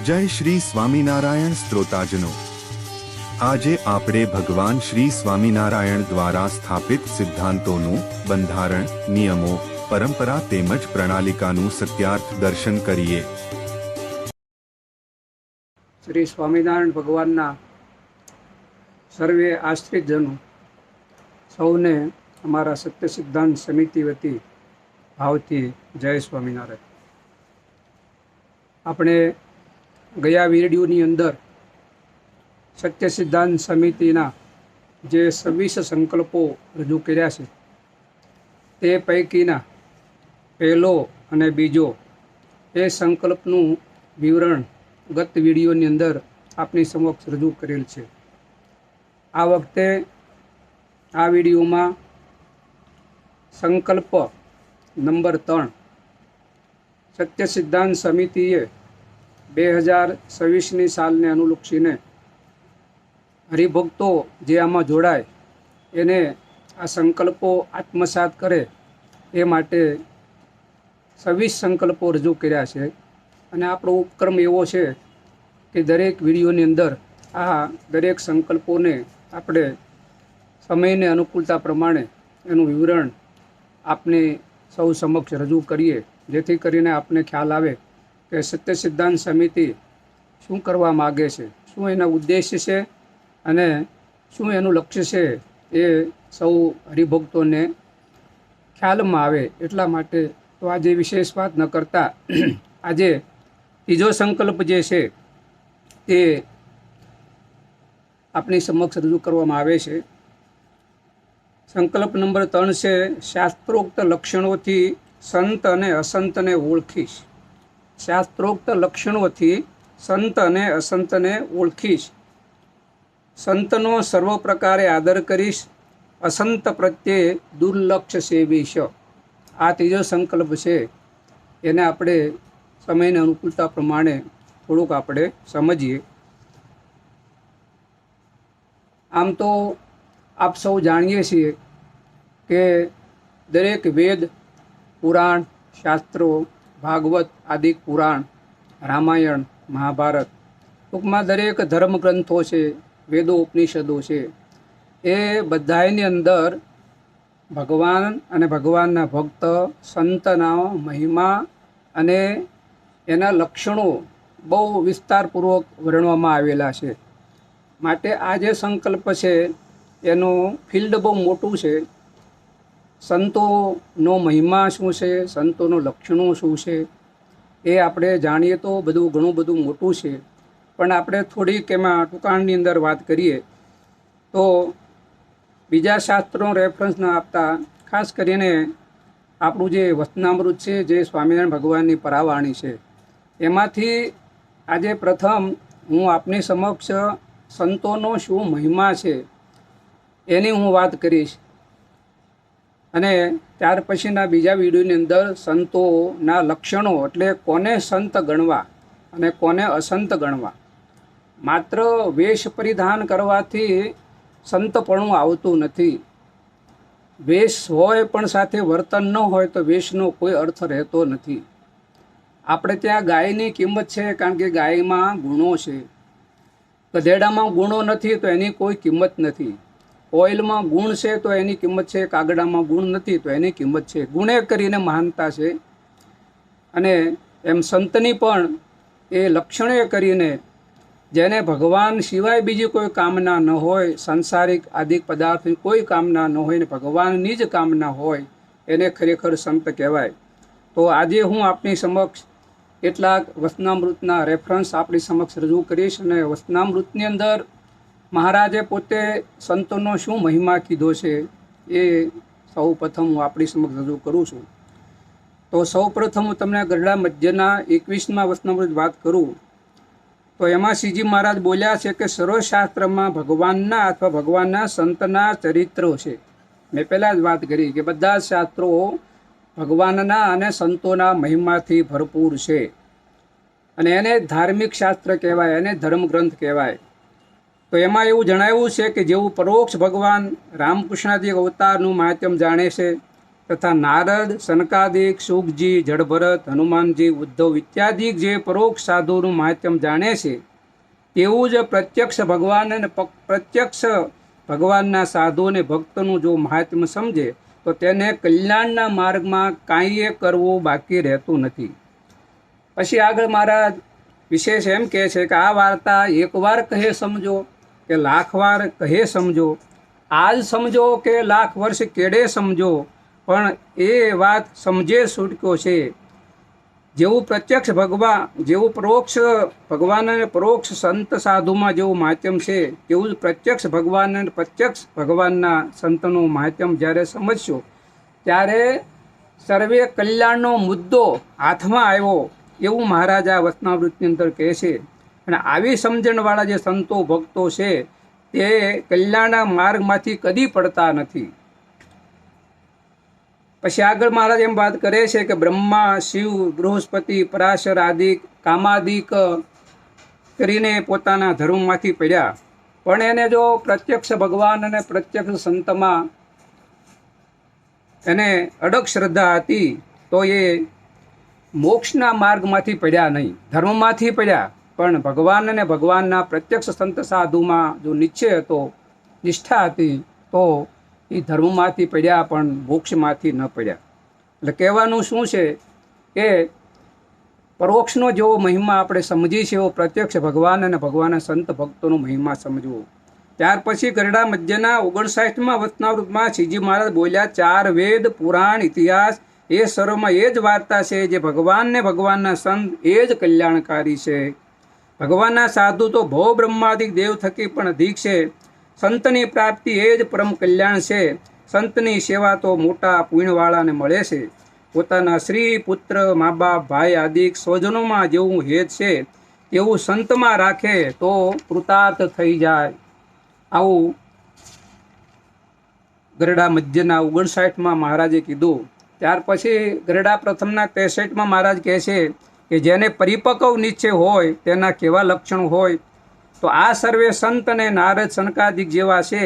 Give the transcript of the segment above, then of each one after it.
જય શ્રી સ્વામિનારાયણ શ્રોતાજનો, આજે આપણે ભગવાન શ્રી સ્વામિનારાયણ દ્વારા સ્થાપિત સિદ્ધાંતોનું બંધારણ, નિયમો, પરંપરા તેમજ પ્રણાલિકાનું સત્યાર્થ દર્શન કરીએ. શ્રી સ્વામિનારાયણ ભગવાનના સર્વે આશ્રિતજનો સૌને અમારા સત્ય સિદ્ધાંત સમિતિ વતી ભાવથી જય સ્વામિનારાયણ. આપણે ગયા વિડીયોની અંદર સત્ય સિદ્ધાંત સમિતિના જે 26 સંકલ્પો રજૂ કર્યા છે તે પૈકીના પહેલો અને બીજો એ સંકલ્પનું વિવરણ ગત વિડીયોની અંદર આપની સમક્ષ રજૂ કરેલ છે. આ વખતે આ વિડીયોમાં સંકલ્પ નંબર 3 સત્ય સિદ્ધાંત સમિતિએ 2026ની સાલને અનુલક્ષીને હરિભક્તો જે આમાં જોડાય એને આ સંકલ્પો આત્મસાત કરે એ માટે 26 સંકલ્પો રજૂ કર્યા છે. અને આપણો ઉપક્રમ એવો છે કે દરેક વિડીયોની અંદર આ દરેક સંકલ્પોને આપણે સમયને અનુકૂળતા પ્રમાણે એનું વિવરણ આપને સૌ સમક્ષ રજૂ કરીએ, જેથી કરીને આપને ખ્યાલ આવે કે સત્ય સિદ્ધાંત સમિતિ શું કરવા માગે છે, શું એના ઉદ્દેશ્ય છે અને શું એનું લક્ષ્ય છે એ સૌ હરિભક્તોને ખ્યાલમાં આવે. એટલા માટે તો આજે વિશેષ વાત ન કરતા આજે ત્રીજો સંકલ્પ જે છે તે આપની સમક્ષ રજૂ કરવામાં આવે છે. સંકલ્પ નંબર 3 છે શાસ્ત્રોક્ત લક્ષણોથી સંત અને અસંતને ઓળખીશ. શાસ્ત્રોક્ત લક્ષણોથી સંત અને અસંતને ઓળખીશ. સંતનો સર્વ પ્રકારે આદર કરીશ, અસંત પ્રત્યે દુર્લક્ષ સેવીશ. આ ત્રીજો સંકલ્પ છે એને આપણે સમયની અનુકૂળતા પ્રમાણે થોડુંક આપણે સમજીએ. આમ તો આપ સૌ જાણીએ છીએ કે દરેક વેદ, પુરાણ, શાસ્ત્રો, ભાગવત આદિ પુરાણ, રામાયણ, મહાભારત, ટૂંકમાં દરેક ધર્મ ગ્રંથો છે, વેદો ઉપનિષદો છે, એ બધાની અંદર ભગવાન અને ભગવાનના ભક્ત, સંતના મહિમા અને એના લક્ષણો બહુ વિસ્તારપૂર્વક વર્ણવવામાં આવેલા છે. માટે આ જે સંકલ્પ છે એનું ફિલ્ડ બહુ મોટું છે. સંતોનો મહિમા શું છે, સંતોનું લક્ષણો શું છે એ આપણે જાણીએ તો ઘણું બધું મોટું છે. પણ આપણે થોડીક એમાં ટૂંકાણની અંદર વાત કરીએ તો બીજા શાસ્ત્રોનો રેફરન્સ ન આપતા ખાસ કરીને આપણું જે વચનામૃત છે, જે સ્વામિનારાયણ ભગવાનની પરાવાણી છે, એમાંથી આજે પ્રથમ હું આપની સમક્ષ સંતોનો શું મહિમા છે એની હું વાત કરીશ. અને ત્યાર પછીના બીજા વિડીયોની અંદર સંતોના લક્ષણો એટલે કોને સંત ગણવા અને કોને અસંત ગણવા. માત્ર વેશ પરિધાન કરવાથી સંતપણું આવતું નથી. વેશ હોય પણ સાથે વર્તન ન હોય તો વેશનો કોઈ અર્થ રહેતો નથી. આપણે ત્યાં ગાયની કિંમત છે કારણ કે ગાયમાં ગુણો છે. ગધેડામાં ગુણો નથી તો એની કોઈ કિંમત નથી. ઓઇલમાં ગુણ છે તો એની કિંમત છે, કાગડામાં ગુણ નથી તો એની કિંમત છે. ગુણે કરીને મહાનતા છે. અને એમ સંતની પણ એ લક્ષણે કરીને જેને ભગવાન સિવાય બીજી કોઈ કામના ન હોય, સંસારિક આદિક પદાર્થની કોઈ કામના ન હોય ને ભગવાનની જ કામના હોય, એને ખરેખર સંત કહેવાય. તો આજે હું આપની સમક્ષ કેટલાક વચનામૃતના રેફરન્સ આપણી સમક્ષ રજૂ કરીશ. અને વચનામૃતની અંદર મહારાજે પોતે સંતોનો શું મહિમા કીધો છે એ સૌ પ્રથમ હું આપણી સમક્ષ રજૂ કરું છું. તો સૌ પ્રથમ હું તમને ગરડા મધ્યના 21મા વચનામૃત વાત કરું તો એમાં શ્રીજી મહારાજ બોલ્યા છે કે સર્વશાસ્ત્રમાં ભગવાનના અથવા ભગવાનના સંતના ચરિત્રો છે. મેં પહેલાં જ વાત કરી કે બધા જ શાસ્ત્રો ભગવાનના અને સંતોના મહિમાથી ભરપૂર છે. અને એને ધાર્મિક શાસ્ત્ર કહેવાય, એને ધર્મગ્રંથ કહેવાય. તો એમાં એવું જણાવ્યું છે કે જેવું પરોક્ષ ભગવાન રામકૃષ્ણાજી અવતારનું મહાત્મ્ય જાણે છે તથા નારદ, સનકાદિક, શુકજી, જડભરત, હનુમાનજી, ઉદ્ધવ ઇત્યાદિ જે પરોક્ષ સાધુનું મહાત્મ્ય જાણે છે, તેવું જ પ્રત્યક્ષ ભગવાન અને પ્રત્યક્ષ ભગવાનના સાધુ અને ભક્તનું જો મહાત્મ્ય સમજે તો તેને કલ્યાણના માર્ગમાં કાંઈએ કરવું બાકી રહેતું નથી. પછી આગળ મહારાજ વિશેષ એમ કહે છે કે આ વાર્તા એકવાર કહે સમજો કે લાખ વાર કહે સમજો, આજ સમજો કે લાખ વર્ષ કેડે સમજો, પણ એ વાત સમજે છૂટક્યો છે. જેવું પ્રત્યક્ષ ભગવાન, જેવું પરોક્ષ ભગવાન અને પરોક્ષ સંત સાધુમાં જેવું મહાત્મ્ય છે, તેવું જ પ્રત્યક્ષ ભગવાન અને પ્રત્યક્ષ ભગવાનના સંતનું મહાત્મ્ય જ્યારે સમજશો ત્યારે સર્વે કલ્યાણનો મુદ્દો હાથમાં આવ્યો એવું મહારાજ આ વચનામૃતની અંદર કહે છે. અને આવી સમજણવાળા જે સંતો ભક્તો છે તે કલ્યાણના માર્ગમાંથી કદી પડતા નથી. પછી આગળ મહારાજ એમ વાત કરે છે કે બ્રહ્મા, શિવ, બૃહસ્પતિ, પરાશર આદિ કામાદિક કરીને પોતાના ધર્મમાંથી પડ્યા, પણ એને જો પ્રત્યક્ષ ભગવાન અને પ્રત્યક્ષ સંતમાં એને અડગ શ્રદ્ધા હતી તો એ મોક્ષના માર્ગમાંથી પડ્યા નહીં, ધર્મમાંથી પડ્યા, પણ ભગવાન અને ભગવાનના પ્રત્યક્ષ સંત સાધુમાં જો નિશ્ચય હતો, નિષ્ઠા હતી, તો એ ધર્મમાંથી પડ્યા પણ મોક્ષમાંથી ન પડ્યા. એટલે કહેવાનું શું છે કે પરોક્ષનો જેવો મહિમા આપણે સમજીએ છીએ એવો પ્રત્યક્ષ ભગવાન અને ભગવાનના સંત ભક્તોનો મહિમા સમજવો. ત્યાર પછી ગરડા મધ્યના 59મા વચનામૃતમાં શ્રીજી મહારાજ બોલ્યા, 4 વેદ, પુરાણ, ઇતિહાસ એ સર્વમાં એ જ વાર્તા છે જે ભગવાનને ભગવાનના સંત એ જ કલ્યાણકારી છે. ભગવાનના સાધુ તો ભવ બ્રહ્માદિક દેવ થકી પણ અધિક છે. સંતની પ્રાપ્તિ એ જ પરમ કલ્યાણ છે. સંતની સેવા તો મોટા પુણ્યવાળાને મળે છે. પોતાના શ્રી, પુત્ર, મા બાપ, ભાઈ આદિ સ્વજનોમાં જેવું હેત છે તેવું સંતમાં રાખે તો કૃતાર્થ થઈ જાય. આવું ગરડા મધ્યના 59માં મહારાજે કીધું. ત્યાર પછી ગરડા પ્રથમના 63માં મહારાજ કહે છે કે જેને પરિપક્વ નિશ્ચય હોય તેના કેવા લક્ષણો હોય તો આ સર્વે સંત અને નારદ સનકાદિક જેવા છે.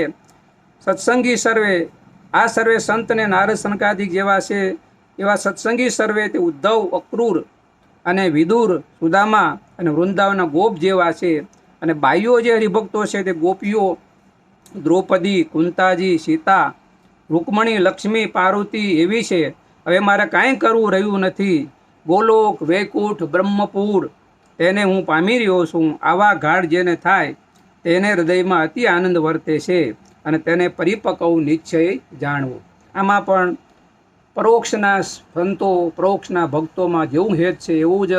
સત્સંગી સર્વે, આ સર્વે સંત અને નારદ સનકાદિક જેવા છે એવા સત્સંગી સર્વે તે ઉદ્ધવ, અક્રૂર અને વિદુર, સુદામા અને વૃંદાવનના ગોપ જેવા છે. અને બાઈઓ જે હરિભક્તો છે તે ગોપીઓ દ્રૌપદી, કુંતાજી, સીતા, રૂકમણી, લક્ષ્મી, પાર્વતી એવી છે. હવે મારે કાંઈ કરવું રહ્યું નથી. ગોલોક, વૈકુંઠ, બ્રહ્મપુર તેને હું પામી રહ્યો છું. આવા ઘાટ જેને થાય તેને હૃદયમાં અતિ આનંદ વર્તે છે અને તેને પરિપક્વ નિશ્ચય જાણવો. આમાં પણ પરોક્ષના સંતો, પરોક્ષના ભક્તોમાં જેવું હેત છે એવું જ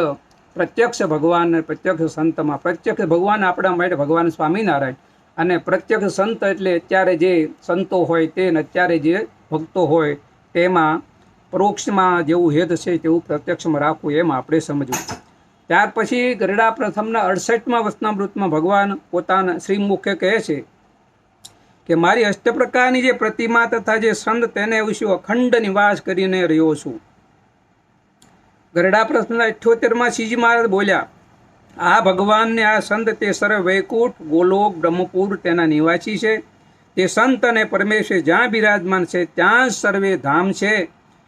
પ્રત્યક્ષ ભગવાન અને પ્રત્યક્ષ સંતમાં. પ્રત્યક્ષ ભગવાન આપણા માટે ભગવાન સ્વામિનારાયણ અને પ્રત્યક્ષ સંત એટલે અત્યારે જે સંતો હોય તે ને અત્યારે જે ભક્તો હોય તેમાં પરોક્ષમાં જેવું હેત છે તેવું પ્રત્યક્ષમાં રાખવું એમ આપણે સમજવું. ત્યાર પછી ગરડા પ્રથમના 68મા વચનામૃતમાં ભગવાન પોતાના શ્રીમુખે કહે છે કે મારી અષ્ટપ્રકારની જે પ્રતિમા તથા જે સંત તેને વિશે અખંડ નિવાસ કરીને રહ્યો છું. ગરડા પ્રથમના 78માં શ્રીજી મહારાજ બોલ્યા, આ ભગવાનને આ સંત તે સર્વ વૈકુંઠ, ગોલોક, બ્રહ્મપુર તેના નિવાસી છે. તે સંત અને પરમેશ્વર જ્યાં બિરાજમાન છે ત્યાં સર્વે ધામ છે.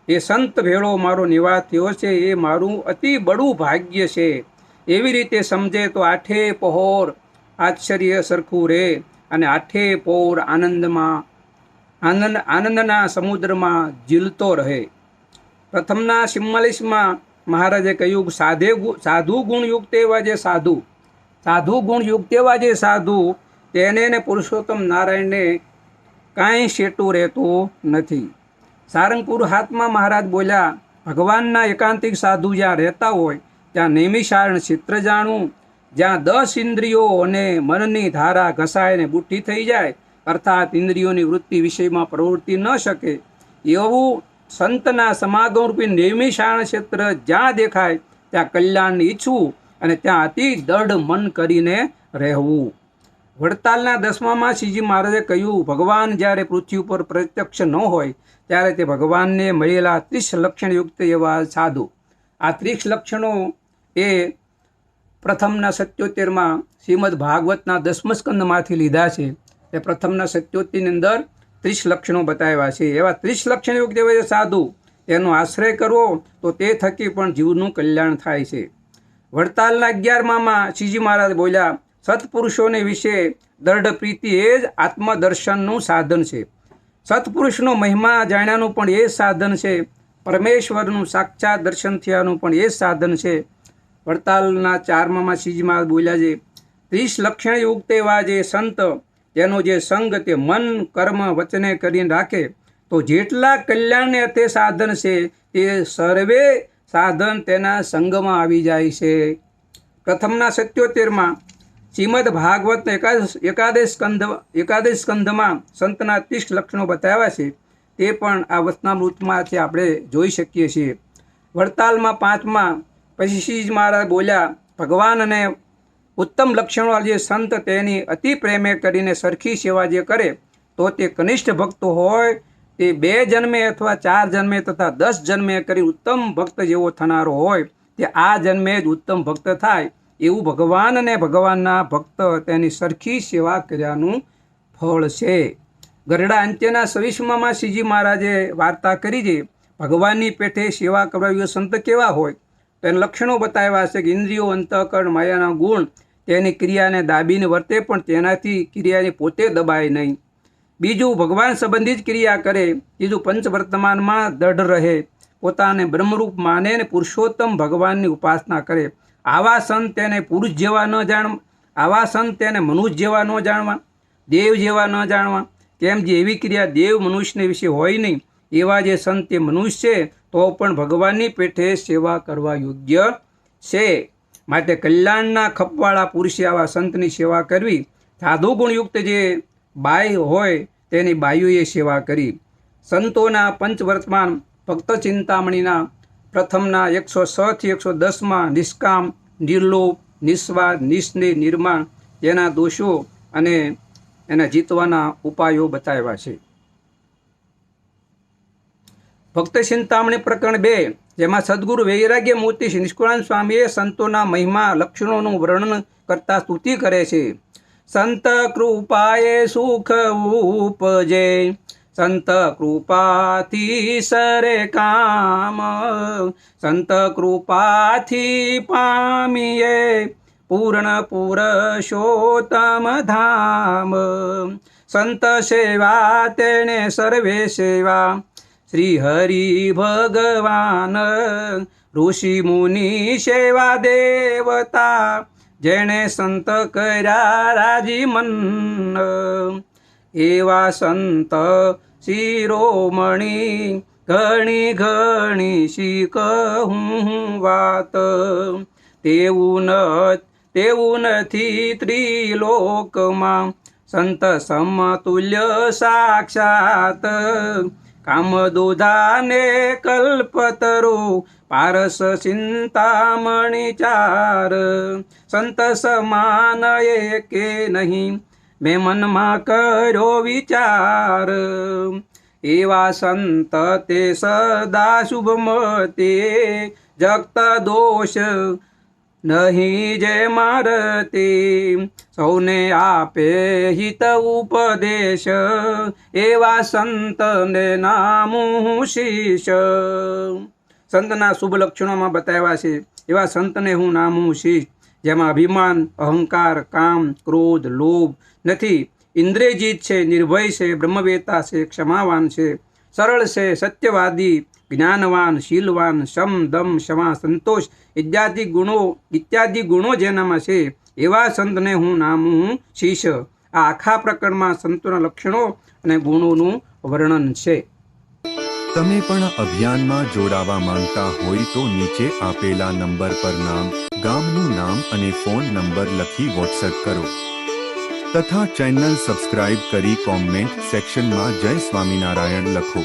એ સંત ભેળો મારો નિવાસ થયો છે એ મારું અતિ બડું ભાગ્ય છે. એવી રીતે સમજે તો આઠે પહોર આશ્ચર્ય સરખું રહે અને આઠે પહોર આનંદના સમુદ્રમાં ઝીલતો રહે. પ્રથમના 44માં મહારાજે કહ્યું સાધુ ગુણયુક્ત એવા જે સાધુ ગુણયુક્ત એવા જે સાધુ તેને ને પુરુષોત્તમ નારાયણને કાંઈ શેટું રહેતું નથી. સારંગપુર 7માં મહારાજ બોલ્યા, ભગવાનના એકાંતિક સાધુ જ્યાં રહેતા હોય ત્યાં નૈમિષારણ્ય ચિત્ર જાણવું, જ્યાં 10 ઇન્દ્રિયો અને મનની ધારા ઘસાઈને બુઠ્ઠી થઈ જાય, અર્થાત ઇન્દ્રિયોની વૃત્તિ વિષયમાં પ્રવૃત્તિ ન શકે, એવું સંતના સમાગમરૂપી નૈમિષારણ્ય ક્ષેત્ર જ્યાં દેખાય ત્યાં કલ્યાણને ઈચ્છવું અને ત્યાં અતિ દૃઢ મન કરીને રહેવું. વડતાલના 10મામાં શ્રીજી મહારાજે કહ્યું, ભગવાન જ્યારે પૃથ્વી ઉપર પ્રત્યક્ષ ન હોય ત્યારે તે ભગવાનને મળેલા 30 લક્ષણયુક્ત એવા સાધુ. આ 30 લક્ષણો એ પ્રથમના 77માં શ્રીમદ ભાગવતના 10મ સ્કંદમાંથી લીધા છે. તે પ્રથમના 77ની અંદર 30 લક્ષણો બતાવ્યા છે. એવા 30 લક્ષણયુક્ત એવા જે સાધુ એનો આશ્રય કરવો તો તે થકી પણ જીવનું કલ્યાણ થાય છે. વડતાલના 11માં શ્રીજી મહારાજ બોલ્યા, સત્પુરુષોને વિશે દૃઢ પ્રીતિ એ જ આત્મદર્શનનું સાધન છે. સત્પુરુષનો મહિમા જાણ્યાનું પણ એ જ સાધન છે. પરમેશ્વરનું સાક્ષાત દર્શન થયાનું પણ એ જ સાધન છે. વડતાલના 4માં શ્રીજી મહારાજ બોલ્યા છે, 30 લક્ષણયુક્ત એવા જે સંત તેનો જે સંગ તે મન કર્મ વચને કરીને રાખે તો જેટલા કલ્યાણને તે સાધન છે તે સર્વે સાધન તેના સંગમાં આવી જાય છે. પ્રથમના 77માં શ્રીમદ ભાગવત એકાદશ સ્કંધમાં સંતના 30 લક્ષણો બતાવ્યા છે. તે પણ આ વચનામૃતમાંથી આપણે જોઈ શકીએ છીએ. વડતાલમાં 5માં પછી શ્રીજી મહારાજ બોલ્યા, ભગવાન અને ઉત્તમ લક્ષણો જે સંત તેની અતિ પ્રેમે કરીને સરખી સેવા જે કરે તો તે કનિષ્ઠ ભક્ત હોય તે 2 જન્મે અથવા 4 જન્મે તથા 10 જન્મે કરી ઉત્તમ ભક્ત જેવો થનારો હોય તે આ જન્મે જ ઉત્તમ ભક્ત થાય એવું ભગવાન અને ભગવાનના ભક્ત તેની સરખી સેવા કર્યાનું ફળ છે. ગરડા અંત્યના 26માં શ્રીજી મહારાજે વાર્તા કરી છે. ભગવાનની પેઠે સેવા કરવા એવા સંત કેવા હોય તેના લક્ષણો બતાવ્યા છે કે ઇન્દ્રિયો, અંતઃકરણ, માયાના ગુણ તેની ક્રિયાને દાબીને વર્તે પણ તેનાથી ક્રિયાને પોતે દબાય નહીં. બીજું, ભગવાન સંબંધી જ ક્રિયા કરે. ત્રીજું, પંચવર્તમાનમાં દૃઢ રહે, પોતાને બ્રહ્મરૂપ માને અને પુરુષોત્તમ ભગવાનની ઉપાસના કરે. આવા સંત તેને પુરુષ જેવા ન જાણવા, આવા સંત તેને મનુષ્ય જેવા ન જાણવા, દેવ જેવા ન જાણવા. કેમ જે એવી ક્રિયા દેવ મનુષ્યને વિશે હોય નહીં એવા જે સંત તે મનુષ્ય છે તો પણ ભગવાનની પેઠે સેવા કરવા યોગ્ય છે. માટે કલ્યાણના ખપવાળા પુરુષે આવા સંતની સેવા કરવી. સાધુ ગુણયુક્ત જે બાઈ હોય તેની બાઈઓએ સેવા કરી. સંતોના પંચવર્તમાન ભક્ત ચિંતામણીના પ્રથમના 106 થી 110માં નિષ્કામ, નિર્લોભ, નિસ્વાર્થ, નિસ્નેહ, નિર્માણ તેના દોષો અને એના જીતવાના ઉપાયો બતાવ્યા છે. ભક્ત ચિંતામણી પ્રકરણ 2 જેમાં સદગુરુ વૈરાગ્ય મૂર્તિ નિષ્કુળાનંદ સ્વામીએ સંતોના મહિમા લક્ષણોનું વર્ણન કરતા સ્તુતિ કરે છે. સંત કૃપાએ સુખ ઉપજે, સંત કૃપાથી સરે કામ, સંત કૃપાથી પામીએ પૂર્ણ પુરુષોત્તમ ધામ. સંત સેવા તેને સર્વે સેવા, શ્રી હરિ ભગવાન, ઋષિ મુનિ સેવા દેવતા, જેણે સંત કર્યા રાજી મન. એવા સંત શિરોમણી ઘણી ઘણી શીખું વાત, તેવું નથી ત્રિલોકમાં સંત સમતુલ્ય સાક્ષાત. કામદોધાને કલ્પતરો પારસ ચિંતામણી ચાર, સંત સમાન એકે નહીં મેં મનમાં કર્યો વિચાર. એવા સંત તે સદા શુભમતે, જગત દોષ નહીં જે મારતે, સૌને આપે હિત ઉપદેશ, એવા સંતને નામું શીશ. સંતના શુભ લક્ષણોમાં બતાવ્યા છે એવા સંતને હું નામું શીશ, જેમાં અભિમાન, અહંકાર, કામ, ક્રોધ, લોભ નથી, ઇન્દ્રિયજીત છે, નિર્ભય છે, બ્રહ્મવેતા છે, ક્ષમાવાન છે, સરળ છે, સત્યવાદી, જ્ઞાનવાન, શીલવાન, શમ, દમ, ક્ષમા, સંતોષ ઇત્યાદિ ગુણો જેનામાં છે એવા સંતને હું નામું શીશ. આ આખા પ્રકરણમાં સંતોના લક્ષણો અને ગુણોનું વર્ણન છે. તમે પણ અભિયાનમાં જોડાવા માંગતા હોય તો નીચે આપેલા નંબર પર નામ, ગામનું નામ અને ફોન નંબર લખી વોટ્સએપ કરો તથા ચેનલ સબસ્ક્રાઇબ કરી કોમેન્ટ સેક્શનમાં જય સ્વામિનારાયણ લખો.